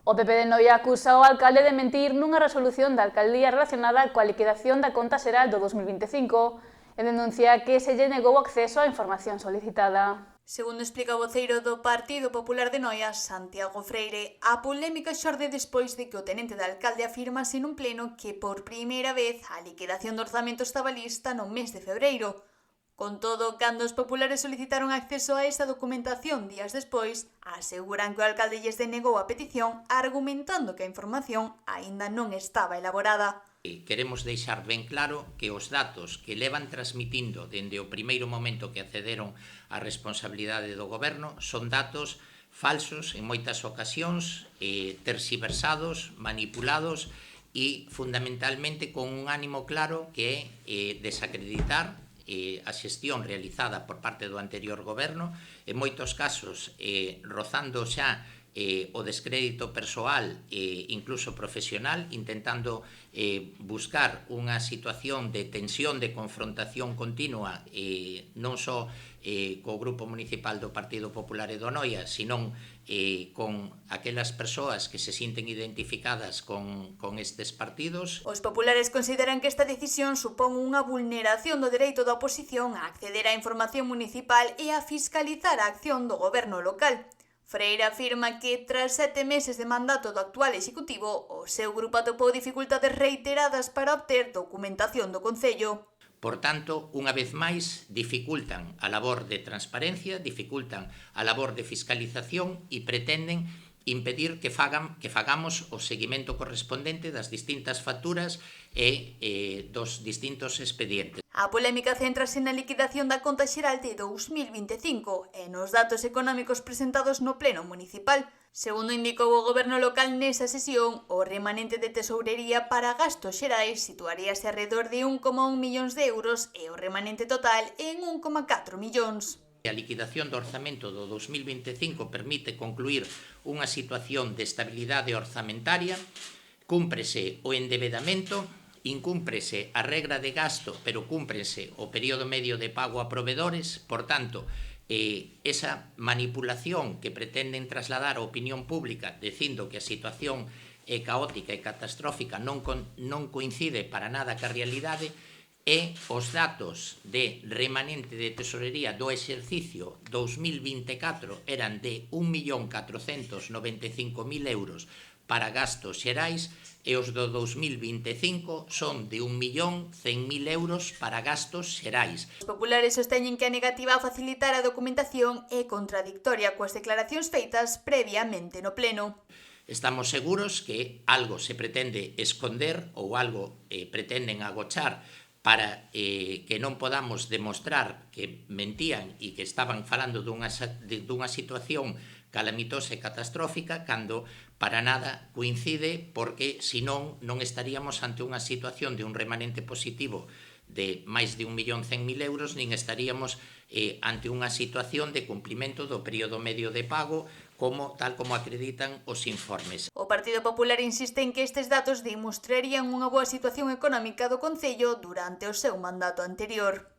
O PP de Noia acusa ao alcalde de mentir nunha resolución da alcaldía relacionada coa liquidación da conta xeral do 2025 e denuncia que se lle negou acceso á información solicitada. Segundo explica o voceiro do Partido Popular de Noia, Santiago Freire, a polémica xorde despois de que o tenente de alcalde afirmase nun pleno que por primeira vez a liquidación do orzamento estaba lista no mes de febreiro. Con todo, cando os populares solicitaron acceso a esa documentación días despois, aseguran que o alcalde lles denegou a petición argumentando que a información aínda non estaba elaborada. Queremos deixar ben claro que os datos que levan transmitindo dende o primeiro momento que accederon á responsabilidade do goberno son datos falsos en moitas ocasións, terxiversados, manipulados e fundamentalmente con un ánimo claro que é desacreditar a xestión realizada por parte do anterior goberno, en moitos casos rozando xa o descrédito persoal e incluso profesional, intentando buscar unha situación de tensión, de confrontación continua, non só co Grupo Municipal do Partido Popular e do Noia, senón con aquelas persoas que se sinten identificadas con estes partidos. Os populares consideran que esta decisión supón unha vulneración do dereito da oposición a acceder á información municipal e a fiscalizar a acción do goberno local. Freire afirma que, tras 7 meses de mandato do actual executivo, o seu grupo atopou dificultades reiteradas para obter documentación do Concello. Por tanto, unha vez máis, dificultan a labor de transparencia, dificultan a labor de fiscalización e pretenden impedir que fagamos o seguimento correspondente das distintas facturas e dos distintos expedientes. A polémica céntrase na liquidación da conta xeral de 2025 e nos datos económicos presentados no Pleno Municipal. Segundo indicou o goberno local nesa sesión, o remanente de tesourería para gastos xerais situaríase alrededor de 1,1 millóns de euros e o remanente total en 1,4 millóns. A liquidación do orzamento do 2025 permite concluir unha situación de estabilidade orzamentaria, cúmprese o endebedamento, incúmprese a regra de gasto, pero cúmprese o período medio de pago a provedores, por tanto, esa manipulación que pretenden trasladar á opinión pública dicindo que a situación é caótica e catastrófica non coincide para nada ca realidade, e os datos de remanente de tesorería do exercicio 2024 eran de 1.495.000 euros para gastos xerais e os do 2025 son de 1.100.000 euros para gastos xerais. Os populares sosteñen que a negativa a facilitar a documentación é contradictoria coas declaracións feitas previamente no Pleno. Estamos seguros que algo se pretende esconder ou algo pretenden agochar para que non podamos demostrar que mentían e que estaban falando dunha situación calamitosa e catastrófica cando para nada coincide, porque senón non estaríamos ante unha situación de un remanente positivo de máis de 1.100.000 euros, nin estaríamos ante unha situación de cumprimento do período medio de pago, tal como acreditan os informes. O Partido Popular insiste en que estes datos demostrarían unha boa situación económica do Concello durante o seu mandato anterior.